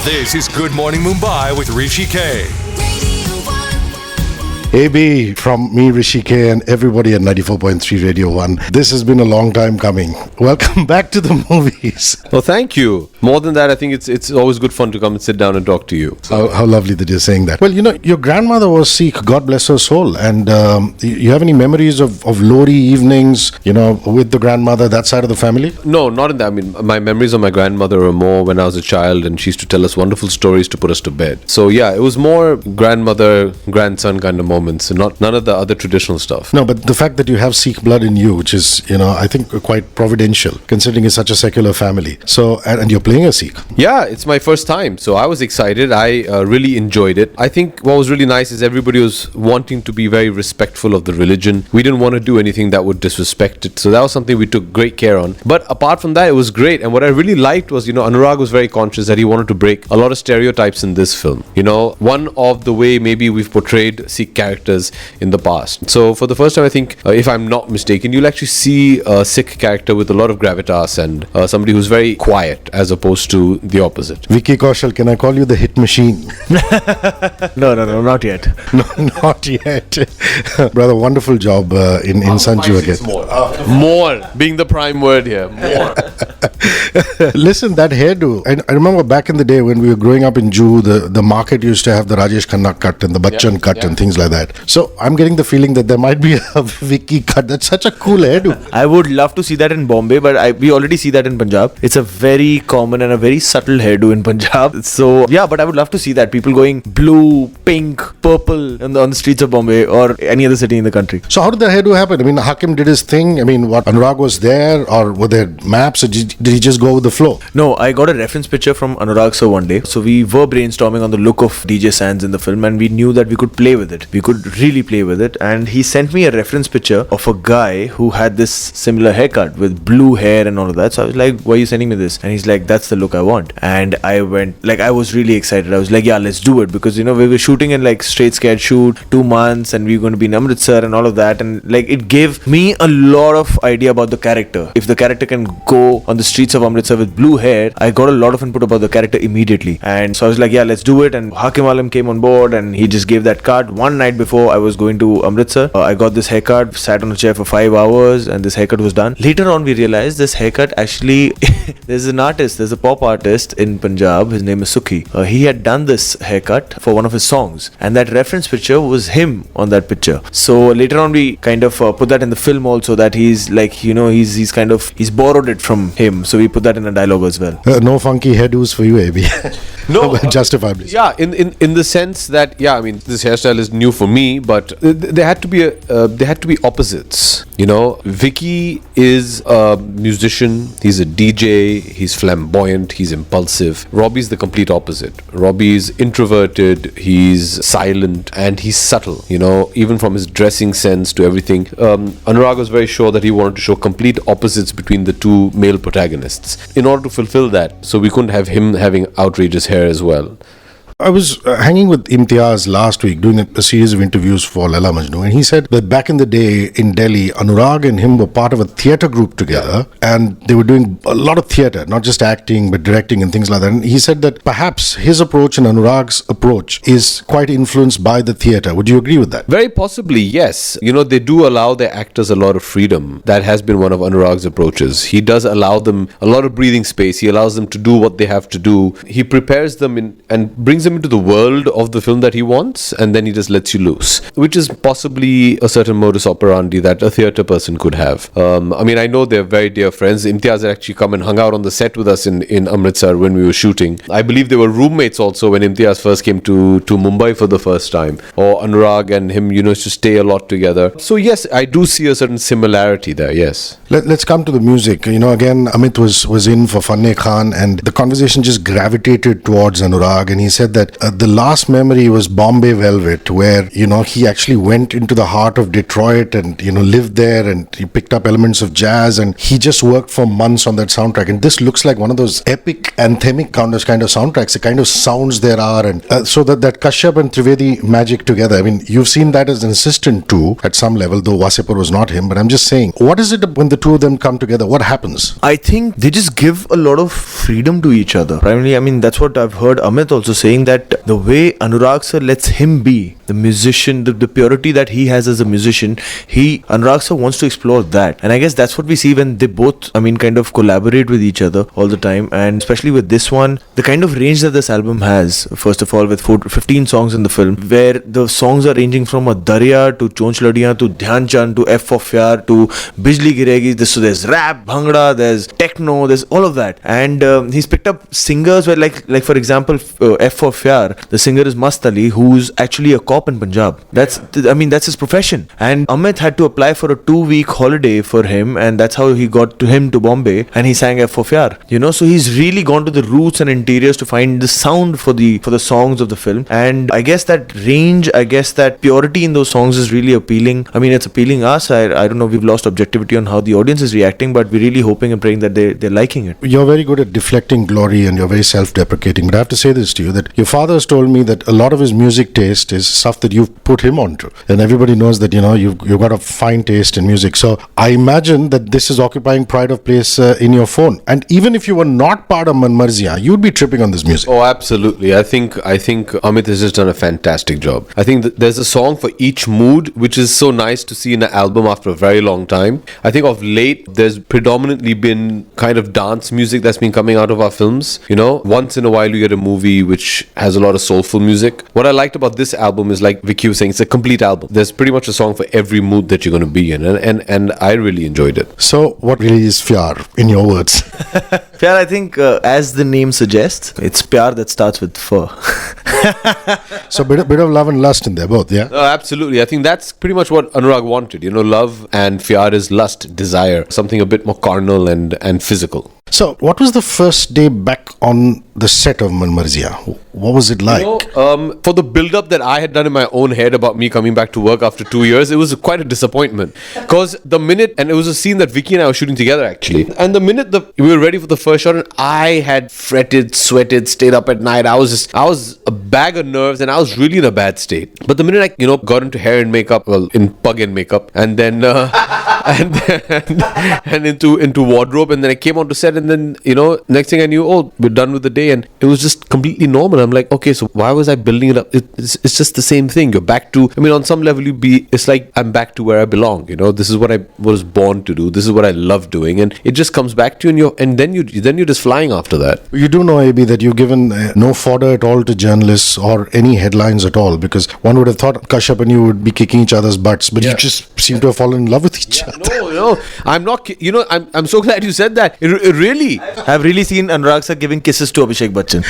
This is Good Morning Mumbai with Hrishikesh. AB from me, Hrishikesh, and everybody at 94.3 Radio 1. This has been a long time coming. Welcome back to the movies. Well, thank you. More than that, I think it's always good fun to come and sit down and talk to you. How lovely that you're saying that. Well, you know, your grandmother was Sikh, God bless her soul. And you have any memories of Lori evenings, you know, with the grandmother, that side of the family? No, not in that. I mean, my memories of my grandmother were more when I was a child and she used to tell us wonderful stories to put us to bed. So, yeah, it was more grandmother, grandson kind of moments, and none of the other traditional stuff. No, but the fact that you have Sikh blood in you, which is, you know, I think quite providential, considering it's such a secular family. So, and you're playing a Sikh. Yeah, it's my first time. So I was excited. I really enjoyed it. I think what was really nice is everybody was wanting to be very respectful of the religion. We didn't want to do anything that would disrespect it. So that was something we took great care on. But apart from that, it was great. And what I really liked was, you know, Anurag was very conscious that he wanted to break a lot of stereotypes in this film. You know, one of the way maybe we've portrayed Sikh characters in the past. So for the first time, I think, if I'm not mistaken, you'll actually see a Sikh character with a lot of gravitas and somebody who's very quiet as opposed to the opposite. Vicky Kaushal, can I call you the hit machine? No, not yet. No, not yet. Brother, wonderful job in Sanju again. More being the prime word here. More. Listen, that hairdo. I remember back in the day when we were growing up in Jew, the market used to have the Rajesh Khanna cut and the Bachchan cut and things like that. So I'm getting the feeling that there might be a Vicky cut. That's such a cool hairdo. I would love to see that in Bombay, but we already see that in Punjab. It's a very common and a very subtle hairdo in Punjab. So yeah, but I would love to see that. People going blue, pink, purple on the streets of Bombay or any other city in the country. So how did the hairdo happen? I mean, Hakim did his thing. I mean, what, Anurag was there, or were there maps, or did he just go with the flow? No, I got a reference picture from Anurag sir one day. So we were brainstorming on the look of DJ Sands in the film, and we knew that we could play with it. We could really play with it. And he sent me a reference picture of a guy who had this similar haircut with blue hair and all of that. So I was like, why are you sending me this? And he's like, that's the look I want. And I went, like, I was really excited. I was like, yeah, let's do it. Because, you know, we were shooting in like straight scared shoot, 2 months, and we were going to be in Amritsar and all of that. And like, it gave me a lot of idea about the character. If the character can go on the streets of Amritsar with blue hair, I got a lot of input about the character immediately. And so I was like, yeah, let's do it. And Hakim Alam came on board and he just gave that card. One night before I was going to Amritsar, I got this haircut, sat on a chair for 5 hours, and this haircut was done. Later on, we realized this haircut actually, there's a pop artist in Punjab, his name is Sukhi. He had done this haircut for one of his songs, and that reference picture was him on that picture. So later on, we kind of put that in the film also, that he's like, you know, he's borrowed it from him. So we put that in a dialogue as well. No funky hairdos for you, AB. No, justifiably. Yeah, in the sense that, yeah, I mean, this hairstyle is new for me, but there had to be opposites. You know, Vicky is a musician, he's a DJ, he's flamboyant, he's impulsive. Robbie's the complete opposite. Robbie's introverted, he's silent, and he's subtle, you know, even from his dressing sense to everything. Anurag was very sure that he wanted to show complete opposites between the two male protagonists. In order to fulfill that, so we couldn't have him having outrageous hair as well. I was hanging with Imtiaz last week doing a series of interviews for Laila Majnu, and he said that back in the day in Delhi, Anurag and him were part of a theatre group together, and they were doing a lot of theatre, not just acting but directing and things like that. And he said that perhaps his approach and Anurag's approach is quite influenced by the theatre. Would you agree with that? Very possibly, yes. You know, they do allow their actors a lot of freedom. That has been one of Anurag's approaches. He does allow them a lot of breathing space. He allows them to do what they have to do. He prepares them and brings them into the world of the film that he wants, and then he just lets you loose, which is possibly a certain modus operandi that a theatre person could have. I mean, I know they're very dear friends. Imtiaz had actually come and hung out on the set with us in Amritsar when we were shooting. I believe they were roommates also when Imtiaz first came to Mumbai for the first time. Or Anurag and him, you know, used to stay a lot together. So yes, I do see a certain similarity there, yes. Let's come to the music. You know, again, Amit was in for Fanne Khan, and the conversation just gravitated towards Anurag, and he said that the last memory was Bombay Velvet, where, he actually went into the heart of Detroit and, lived there, and he picked up elements of jazz, and he just worked for months on that soundtrack. And this looks like one of those epic, anthemic kind of soundtracks, the kind of sounds there are. And so that Kashyap and Trivedi magic together, I mean, you've seen that as an assistant too, at some level, though Wasipur was not him. But I'm just saying, what is it when the two of them come together? What happens? I think they just give a lot of freedom to each other. Primarily, I mean, that's what I've heard Amit also saying, that the way Anurag sir lets him be the musician, the purity that he has as a musician, Anurag sir wants to explore that. And I guess that's what we see when they both, kind of collaborate with each other all the time. And especially with this one, the kind of range that this album has, first of all, with 15 songs in the film, where the songs are ranging from a Darya to Chonch Ladiyan to Dhyan Chand to F for Fyar to Bijli Giregi. So there's rap, bhangra, there's techno, there's all of that. And he's picked up singers where, like for example, F for Fyar, the singer is Mast Ali, who's actually a cop in Punjab. That's his profession. And Amit had to apply for a 2-week holiday for him, and that's how he got him to Bombay, and he sang F for Fyar. So he's really gone to the roots and interiors to find the sound for the songs of the film. And I guess that range, that purity in those songs is really appealing. I mean, it's appealing us. I don't know, we've lost objectivity on how the audience is reacting, but we're really hoping and praying that they're liking it. You're very good at deflecting glory, and you're very self-deprecating, but I have to say this to you, that your father has told me that a lot of his music taste is stuff that you've put him onto, and everybody knows that you've got a fine taste in music. So I imagine that this is occupying pride of place in your phone, and even if you were not part of Manmarziyaan, you'd be tripping on this music. Oh, absolutely. I think Amit has just done a fantastic job. I think that there's a song for each mood, which is so nice to see in an album after a very long time. I think of late, there's predominantly been kind of dance music that's been coming out of our films. Once in a while you get a movie which has a lot of soulful music. What I liked about this album is, like Vicky was saying, it's a complete album. There's pretty much a song for every mood that you're going to be in, and I really enjoyed it. So what really is Fyar, in your words? Pyar, I think, as the name suggests, it's pyar that starts with fur. So bit of love and lust in there, both, yeah? Absolutely. I think that's pretty much what Anurag wanted. Love, and Fyar is lust, desire, something a bit more carnal and physical. So what was the first day back on the set of Manmarziyaan? What was it like? For the build-up that I had done in my own head about me coming back to work after 2 years, it was quite a disappointment. Because the minute, and it was a scene that Vicky and I were shooting together actually, and the minute we were ready for the first shot, and I had fretted, sweated, stayed up at night, I was a bag of nerves, and I was really in a bad state. But the minute I got into hair and makeup, well, in pug and makeup, and then and into wardrobe, and then I came onto set, and then next thing I knew, we're done with the day, and it was just completely normal. I'm like, okay, so why was I building it up? It's just the same thing. You're back to, on some level it's like I'm back to where I belong. This is what I was born to do. This is what I love doing, and it just comes back to you, and then you're just flying after that. You do know, AB, that you've given no fodder at all to journalists or any headlines at all, because one would have thought Kashyap and you would be kicking each other's butts, but you just seem to have fallen in love with each other. No, I'm not. I'm so glad you said that. It really. I've really seen Anurag sir giving kisses to Abhishek Bachchan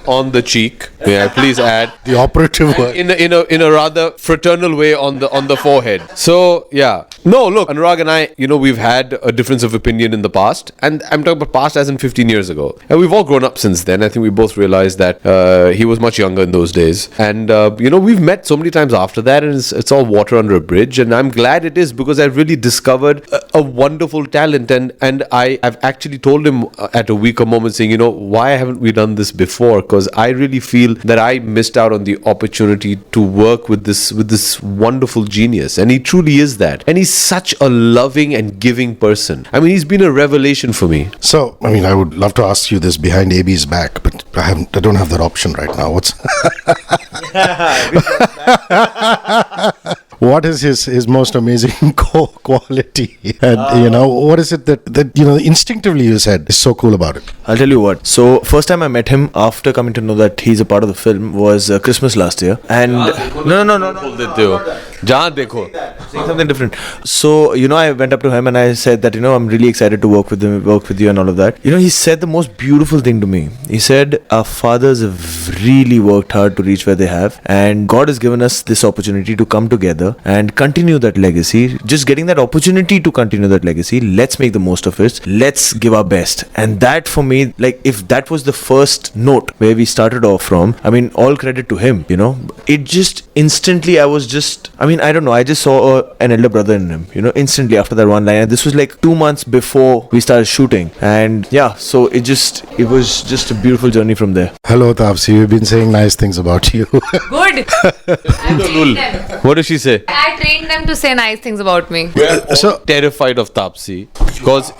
on the cheek. Yeah, please add the operative word in a rather fraternal way on the forehead. So yeah. No, look, Anurag and I, we've had a difference of opinion in the past, and I'm talking about past as in 15 years ago. And we've all grown up since then. I think we both realized that he was much younger in those days, and we've met so many times after that, and it's all water under a bridge. And I'm glad it is, because I've really discovered a wonderful talent, and I've actually told him at a weaker moment, saying, why haven't we done this before? Because I really feel that I missed out on the opportunity to work with this wonderful genius, and he truly is that, and he's such a loving and giving person. He's been a revelation for me. So, I would love to ask you this behind AB's back, but I don't have that option right now. What is his most amazing quality? And, what is it that instinctively you said is so cool about it? I'll tell you what. So, first time I met him after coming to know that he's a part of the film was Christmas last year. And no. Jahan dekho. Saying something different. So, I went up to him and I said that, I'm really excited to work with you and all of that. He said the most beautiful thing to me. He said, our fathers have really worked hard to reach where they have, and God has given us this opportunity to come together and continue that legacy. Just getting that opportunity to continue that legacy, let's make the most of it. Let's give our best. And that for me, if that was the first note where we started off from, all credit to him, It just instantly, I don't know, I just saw an elder brother in him, instantly after that one line. And this was 2 months before we started shooting. And yeah, so it was just a beautiful journey from there. Hello, Taapsee. We've been saying nice things about you. Good. I trained them. What does she say? I trained them to say nice things about me. We're so terrified of Taapsee because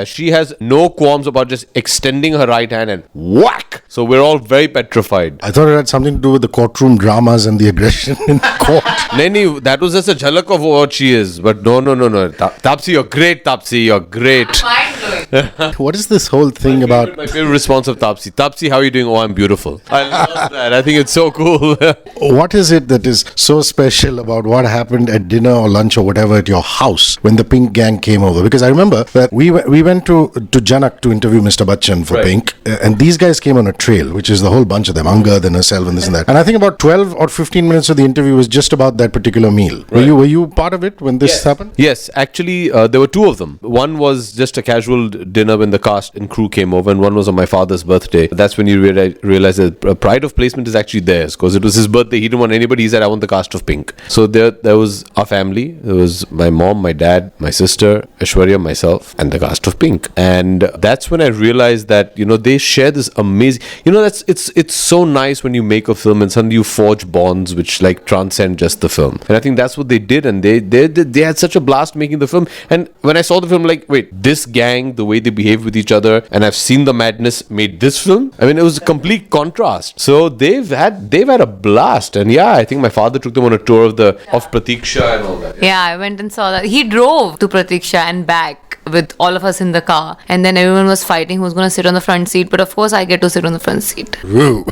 she has no qualms about just extending her right hand and whack. So we're all very petrified. I thought it had something to do with the courtroom dramas and the aggression in court. Nani, that was just a jhalak of what she is. But no. Taapsee, you're great, Taapsee. You're great. Mind-blowing. What is this whole thing about? My favorite response of Taapsee. Taapsee, how are you doing? Oh, I'm beautiful. I love that. I think it's so cool. What is it that is so special about what happened at dinner or lunch or whatever at your house when the Pink gang came over? Because I remember that we went to Janak to interview Mr. Bachchan for Pink, and these guys came on a trail, which is the whole bunch of them, Angad and herself and this and that. And I think about 12 or 15 minutes of the interview was just about that particular meal. Right. Were you part of it when this happened? Yes, actually, there were two of them. One was just a casual dinner when the cast and crew came over, and one was on my father's birthday. That's when you realize that pride of placement is actually theirs, because it was his birthday. He didn't want anybody. He said, I want the cast of Pink. So there was our family. There was my mom, my dad, my sister, Aishwarya, myself, and the cast of Pink. And that's when I realized that, they share this amazing, it's so nice when you make a film and suddenly you forge bonds which transcend just the film. And I think that's what they did, and they had such a blast making the film. And when I saw the film, wait, this gang, the way they behaved with each other, and I've seen the madness made this film. It was a complete contrast. So they've had a blast. And I think my father took them on a tour of Pratiksha and all that. Yeah, I went and saw that. He drove to Pratiksha and back with all of us in the car, and then everyone was fighting who's going to sit on the front seat, but of course I get to sit on the front seat. Woo.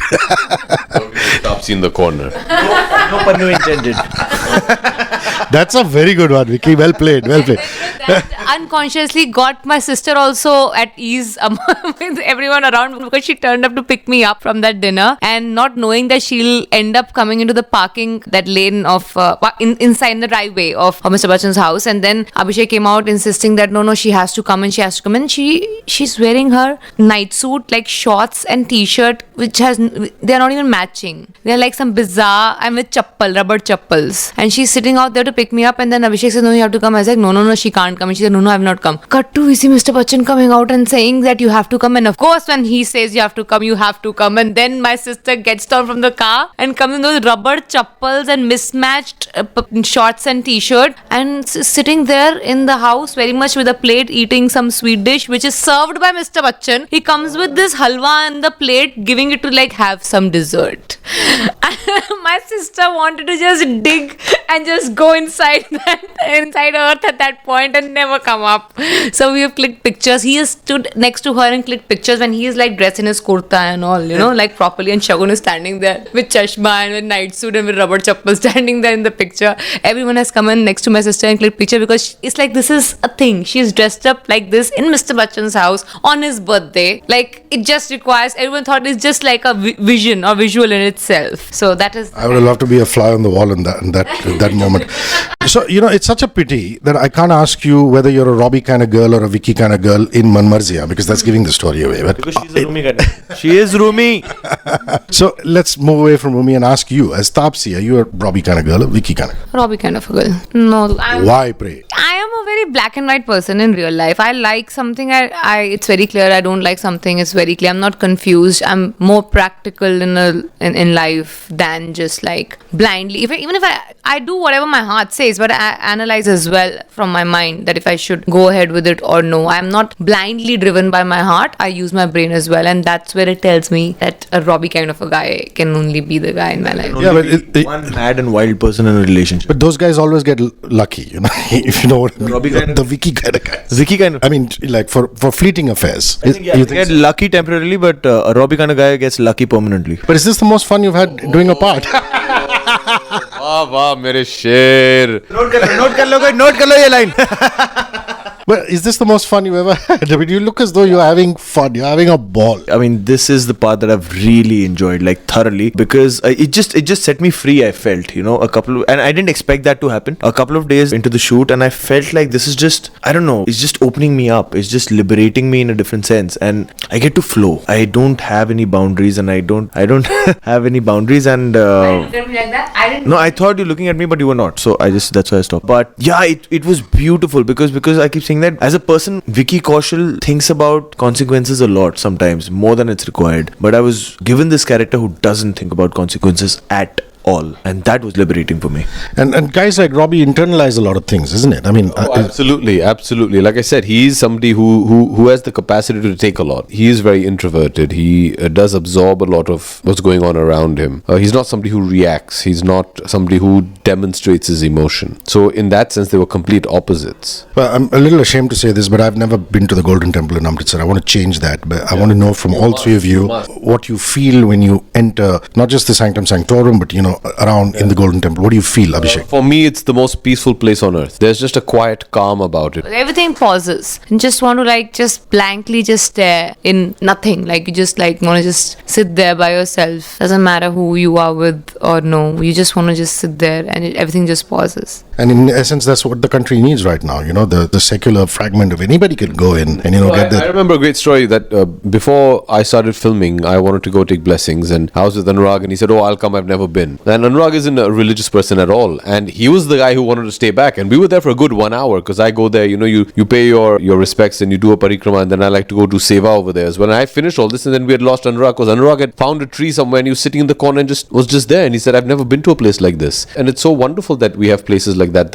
Taapsee in the corner. No Pannu intended. That's a very good one, Vicky. Well played. That unconsciously got my sister also at ease with everyone around, because she turned up to pick me up from that dinner, and not knowing that she'll end up coming into the parking, that lane of inside the driveway of Mr. Bachchan's house. And then Abhishek came out insisting that no, she has to come in. She's wearing her night suit, shorts and t-shirt, which they're not even matching. They're like some bizarre, I'm with rubber chappals, and she's sitting out there to pick me up. And then Abhishek said, no, you have to come. I was like, no, she can't come. And she said, no, I've not come. Cut to, we see Mr. Bachchan coming out and saying that you have to come. And of course, when he says you have to come, you have to come. And then my sister gets down from the car and comes in those rubber chappals and mismatched shorts and t-shirt, and sitting there in the house very much with a plate, eating some sweet dish which is served by Mr. Bachchan. He comes with this halwa in the plate, giving it to have some dessert. My sister wanted to just dig and just go inside earth at that point and never come up. So we have clicked pictures. He has stood next to her and clicked pictures when he is dressed in his kurta and all, properly, and Shagun is standing there with chashma and with night suit and with rubber chappal standing there in the picture. Everyone has come in next to my sister and clicked picture, because it's this is a thing. She's dressed up like this in Mr. Bachchan's house on his birthday. It just requires, everyone thought it's just a vision or visual in itself. So that is... I would have loved to be a fly on the wall in that moment. So, it's such a pity that I can't ask you whether you're a Robbie kind of girl or a Vicky kind of girl in Manmarziyaan, because that's giving the story away. But because she's a Rumi kind of. She is Rumi. So let's move away from Rumi and ask you, as Taapsee, are you a Robbie kind of girl or Vicky kind of girl? Robbie kind of a girl. No. Why, pray? I am a very black and white person in real life. I like something, it's very clear. I don't like something, it's very clear. I'm not confused. I'm more practical in life than just blindly. Even if I do whatever my heart says, but I analyze as well from my mind that if I should go ahead with it or no. I'm not blindly driven by my heart. I use my brain as well, and that's where it tells me that a Robbie kind of a guy can only be the guy in my life. Yeah, but one mad and wild person in a relationship. But those guys always get lucky, if you know what I mean. Robbie kind of, the Vicky kind of guys. Vicky kind of. I mean, for fleeting affairs. I think, you get lucky temporarily, but a Robbie kind of guy gets lucky permanently. But is this the most fun you've had doing a part? वाह मेरे शेर. Note कर लो ये line. But is this the most fun you ever had? I mean, you look as though you're having fun. You're having a ball. I mean, this is the part that I've really enjoyed, like thoroughly, because it just set me free. I felt, and I didn't expect that to happen. A couple of days into the shoot, and I felt like this is just, I don't know, it's just opening me up. It's just liberating me in a different sense, and I get to flow. I don't have any boundaries, and I don't have any boundaries, and. I looked at me like that. I didn't. No, I thought you were looking at me, but you were not. So that's why I stopped. But yeah, it was beautiful because I keep saying that as a person, Vicky Kaushal thinks about consequences a lot sometimes, more than it's required. But I was given this character who doesn't think about consequences at all, and that was liberating for me. And guys like Robbie internalize a lot of things, isn't it? I mean, Absolutely. Like I said, he is somebody who has the capacity to take a lot. He is very introverted. He does absorb a lot of what's going on around him. He's not somebody who reacts. He's not somebody who demonstrates his emotion. So in that sense, they were complete opposites. well, I'm a little ashamed to say this, but I've never been to the Golden Temple in Amritsar. I want to change that, but I want to know from all three of you what you feel when you enter not just the Sanctum Sanctorum, but around in the Golden Temple. What do you feel, Abhishek? For me, it's the most peaceful place on earth. There's just a quiet calm about it. Everything pauses and just want to just blankly just stare in nothing. Like you just want to just sit there by yourself. Doesn't matter who you are with or no. You just want to just sit there and everything just pauses. And in essence, that's what the country needs right now. The secular fragment of anybody can go in and get I remember a great story that before I started filming, I wanted to go take blessings, and I was with Anurag, and he said, "Oh, I'll come. I've never been." And Anurag isn't a religious person at all, and he was the guy who wanted to stay back, and we were there for a good 1 hour because I go there, you pay your respects and you do a parikrama, and then I like to go do seva over there. So when I finished all this, and then we had lost Anurag because Anurag had found a tree somewhere and he was sitting in the corner and was just there, and he said, "I've never been to a place like this." And it's so wonderful that we have places like that,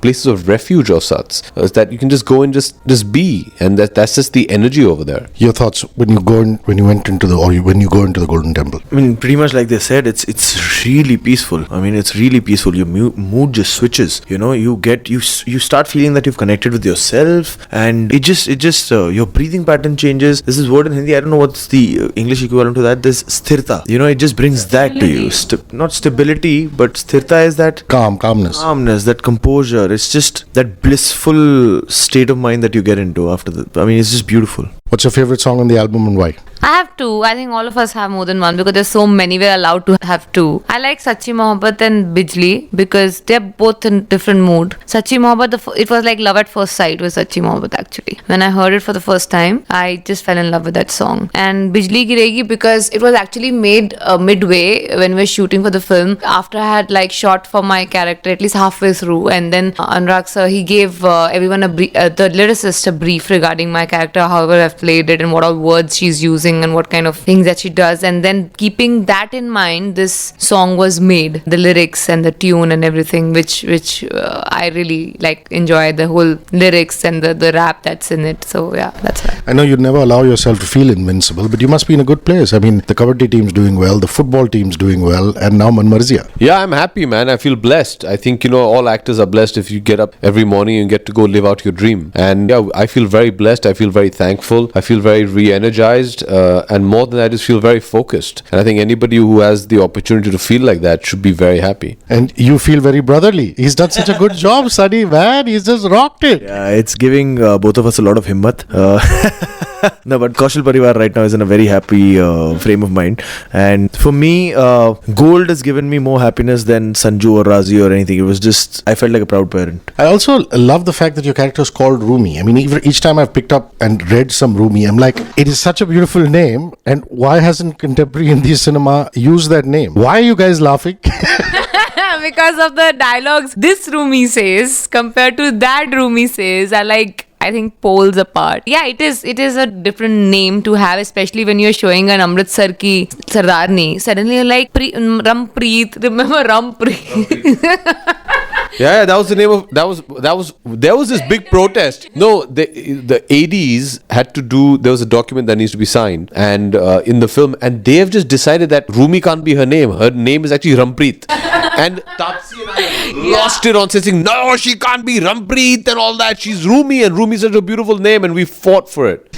places of refuge of such, that you can just go and just be, and that's just the energy over there. Your thoughts when you go when you go into the Golden Temple? I mean, pretty much like they said, it's really peaceful. I mean, it's really peaceful. Your mood just switches. You start feeling that you've connected with yourself, and it just your breathing pattern changes. This is word in Hindi. I don't know what's the English equivalent to that. This sthirta. It just brings that to you. Not stability, but sthirta is that calmness, that composure. It's just that blissful state of mind that you get into after that. I mean, it's just beautiful. What's your favorite song on the album and why? I have two. I think all of us have more than one because there's so many. We're allowed to have two. I like Sachi Mohabbat and Bijli because they're both in different mood. Sachi Mohabbat, it was like love at first sight with Sachi Mohabbat actually. When I heard it for the first time, I just fell in love with that song. And Bijli Giregi because it was actually made midway when we were shooting for the film. After I had shot for my character at least halfway through, and then Anurag sir, he gave everyone the lyricist a brief regarding my character, however I've played it and what all words she's using and what kind of things that she does, and then keeping that in mind, this song was made, the lyrics and the tune and everything, which I really enjoy the whole lyrics and the rap that's in it. So yeah, that's why. I know you'd never allow yourself to feel invincible, but you must be in a good place. I mean, the Kabaddi team's doing well, the football team's doing well, and now Manmarziyaan. Yeah, I'm happy, man. I feel blessed. I think all actors are blessed if you get up every morning and get to go live out your dream. And yeah, I feel very blessed. I feel very thankful. I feel very re-energized. And more than that, I just feel very focused. And I think anybody who has the opportunity to feel like that should be very happy. And you feel very brotherly. He's done such a good job, Sunny, man. He's just rocked it. Yeah, it's giving both of us a lot of himmat. No, but Kaushal Parivar right now is in a very happy frame of mind. And for me, Gold has given me more happiness than Sanju or Razi or anything. It was just, I felt like a proud parent. I also love the fact that your character is called Rumi. I mean, each time I've picked up and read some Rumi, I'm like, it is such a beautiful name. And why hasn't contemporary Hindi cinema used that name? Why are you guys laughing? Because of the dialogues this Rumi says compared to that Rumi says are I think poles apart. Yeah, it is a different name to have, especially when you're showing an Amritsar ki Sardarni. Suddenly you're like, Rampreet, remember Rampreet? Yeah, that was the name of there was this big protest. No, the ADs had to do, there was a document that needs to be signed and in the film, and they have just decided that Rumi can't be her name. Her name is actually Rampreet. And Taapsee and I lost it on saying, no, she can't be Rampreet and all that. She's Rumi, and Rumi is such a beautiful name, and we fought for it.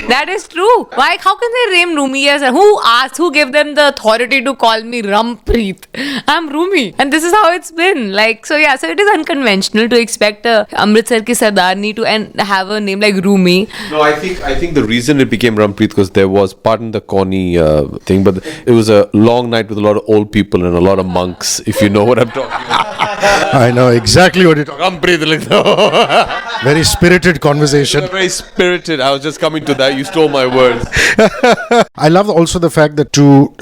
That is true. Why? How can they name Rumi as who asked? Who gave them the authority to call me Rampreet? I'm Rumi, and this is how it's been. Like so, yeah. So it is unconventional to expect a Amritsar ki Sardarni to and have a name like Rumi. No, I think the reason it became Rampreet because there was, pardon the corny thing, but it was a long night with a lot of old people and a lot of monks. If you know what I'm talking about. I know exactly what you're talking Rampreet, like no. Very spirited conversation. Very spirited. I was just coming to that. You stole my words. I love also the fact that to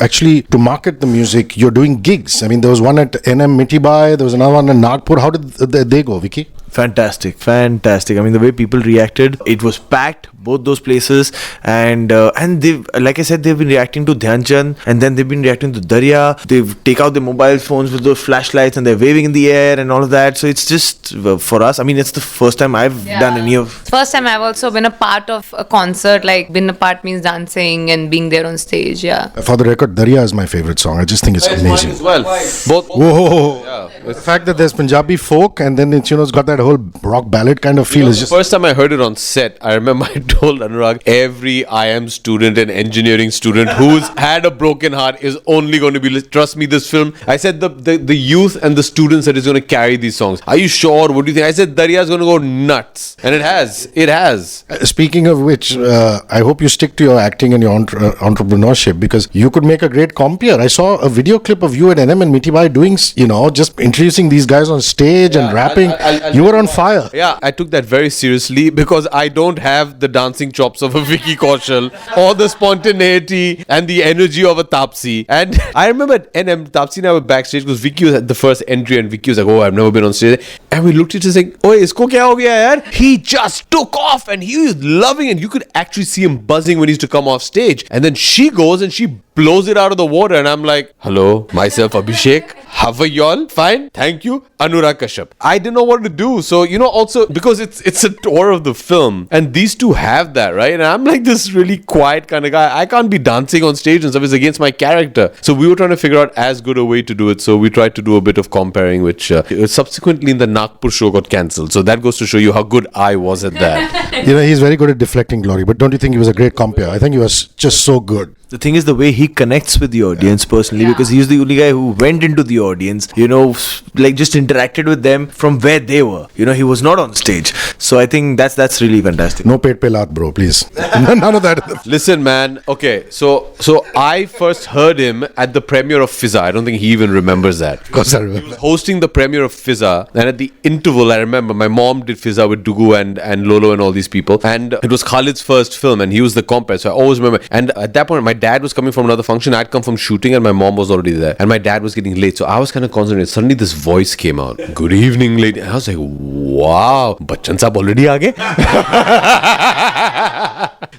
market the music, you're doing gigs. I mean, there was one at NM Mitibai, there was another one in Nagpur. How did they go, Vicky? Fantastic. I mean, the way people reacted, it was packed, both those places, and they've, like I said, they've been reacting to Dhyan Chand, and then they've been reacting to Darya. They've take out their mobile phones with those flashlights, and they're waving in the air and all of that. So it's just for us. I mean, it's the first time I've done any of. First time I've also been a part of a concert. Like been a part means dancing and being there on stage. Yeah. For the record, Darya is my favorite song. I just think it's amazing. As well. Both. Whoa! Yeah. The fact that there's Punjabi folk and then it's it's got that whole rock ballad kind of feel is just. First time I heard it on set, I remember I told Anurag, every IM student and engineering student who's had a broken heart is only going to be, trust me, this film. I said the youth and the students that is going to carry these songs. Are you sure? What do you think? I said Darya is going to go nuts. And it has. It has. Speaking of which, I hope you stick to your acting and your entrepreneurship because you could make a great compere. I saw a video clip of you at NM and Mitibai doing, just introducing these guys on stage and rapping. You were on fire. Yeah, I took that very seriously because I don't have the dancing chops of a Vicky Kaushal or the spontaneity and the energy of a Taapsee. And I remember at NM, Taapsee and I were backstage because Vicky was at the first entry and Vicky was like, oh, I've never been on stage. And we looked at each other like, oh, isko kya ho gaya yaar? He just took off and he was loving it. You could actually see him buzzing when he used to come off stage. And then she goes and she blows it out of the water and I'm like, hello, myself Abhishek, how are y'all? Fine, thank you, Anurag Kashyap. I didn't know what to do. So, also because it's a tour of the film and these two have that, right? And I'm like this really quiet kind of guy. I can't be dancing on stage and stuff. It's against my character. So we were trying to figure out as good a way to do it. So we tried to do a bit of comparing, which subsequently in the Nagpur show got cancelled. So that goes to show you how good I was at that. He's very good at deflecting glory, but don't you think he was a great compere? I think he was just so good. The thing is the way he connects with the audience personally, because he's the only guy who went into the audience, just interacted with them from where they were. He was not on stage. So I think that's really fantastic. No paid pelat, bro, please. None of that. Listen, man. Okay, so I first heard him at the premiere of Fizza. I don't think he even remembers that. Of course I remember. He was hosting the premiere of Fizza, and at the interval, I remember my mom did Fizza with Dugu and Lolo and all these people, and it was Khalid's first film, and he was the compere. So I always remember. And at that point, my dad was coming from another function. I'd come from shooting, and my mom was already there, and my dad was getting late. So I was kind of concentrated. Suddenly, this voice came out. Good evening, lady. And I was like, wow, Bachchan saab already aage.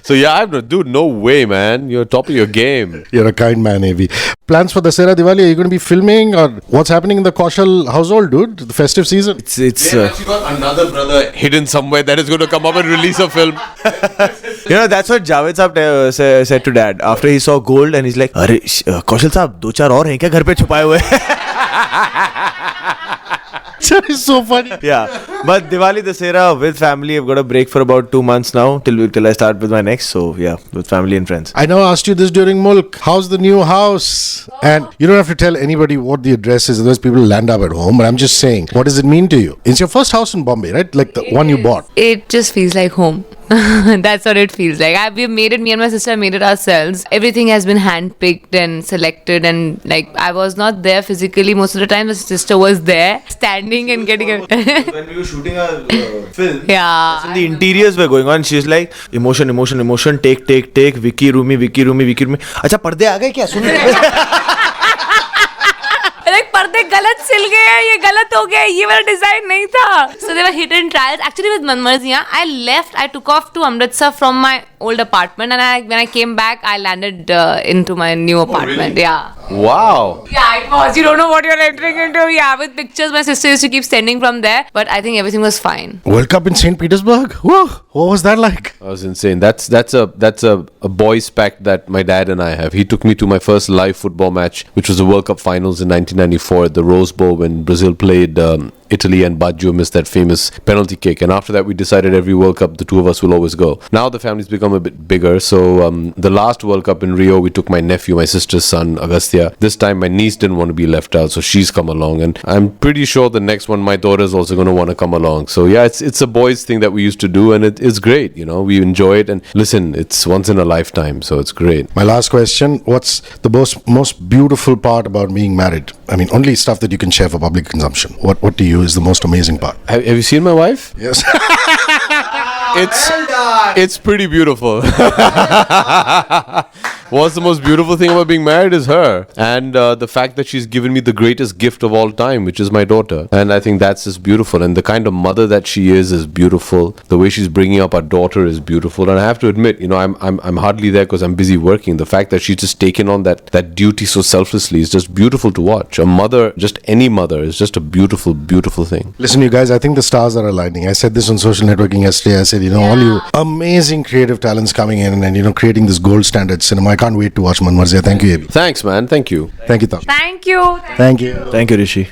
So yeah, dude, no way, man. You're top of your game. You're a kind man, Avi. Plans for Dussehra Diwali? Are you going to be filming, or what's happening in the Kaushal household, dude? The festive season. They've actually got another brother hidden somewhere that is going to come up and release a film. That's what Javed Saab said to Dad after he saw Gold, and he's like, "Arey, Kaushal Saab, 2-4 और हैं क्या घर पे छुपाए हुए?" That is so funny. Yeah, but Diwali Dussehra with family. I've got a break for about 2 months now till I start with my next. So yeah, with family and friends. I know I asked you this during Mulk. How's the new house? And you don't have to tell anybody what the address is, otherwise people land up at home. But I'm just saying, what does it mean to you? It's your first house in Bombay, right? Like the one you bought. It just feels like home. That's what it feels like. We've made it, me and my sister made it ourselves. Everything has been handpicked and selected, and I was not there physically most of the time. The sister was there, standing and getting it. When we were shooting our film, yeah, the interiors were going on. She's like, emotion, take, Vicky, Rumi. अच्छा पर्दे आ गए क्या? सुन. पर्दे गलत सिल गए, ये गलत हो गया, ये वाला डिजाइन नहीं था. So they were hidden trials. Actually with Manmarziyaan, I took off to Amritsar from my old apartment, and when I came back, I landed into my new apartment. Yeah. Wow. Yeah, it was. You don't know what you're entering into. Yeah, with pictures my sister used to keep sending from there, but I think everything was fine. World Cup in St. Petersburg. Whoa, what was that like? That was insane. That's a boys pact that my dad and I have. He took me to my first live football match, which was the World Cup finals in 1994 at the Rose Bowl when Brazil played Italy and Baggio missed that famous penalty kick. And after that, we decided every World Cup, the two of us will always go. Now the family's become a bit bigger. So the last World Cup in Rio, we took my nephew, my sister's son, Agastya. This time, my niece didn't want to be left out, so she's come along. And I'm pretty sure the next one, my daughter's also going to want to come along. So yeah, it's a boys thing that we used to do, and it's great. You know, we enjoy it. And listen, it's once in a lifetime, so it's great. My last question, what's the most beautiful part about being married? I mean, only stuff that you can share for public consumption. What to you is the most amazing part? Have you seen my wife? Yes. It's pretty beautiful. What's the most beautiful thing about being married is her, and the fact that she's given me the greatest gift of all time, which is my daughter. And I think that's just beautiful, and the kind of mother that she is beautiful. The way she's bringing up our daughter is beautiful. And I have to admit, you know, I'm hardly there because I'm busy working. The fact that she's just taken on that duty so selflessly is just beautiful to watch. A mother, just any mother, is just a beautiful, beautiful thing. Listen, you guys, I think the stars are aligning. I said this on social networking yesterday. I said, you know, all you amazing creative talents coming in and, you know, creating this gold standard cinema. I can't wait to watch Manmarziyaan. Thank you, Abhi. Thanks, man. Thank you. Thank you, Taapsee. Thank you. Thank you. Thank you, Hrishi.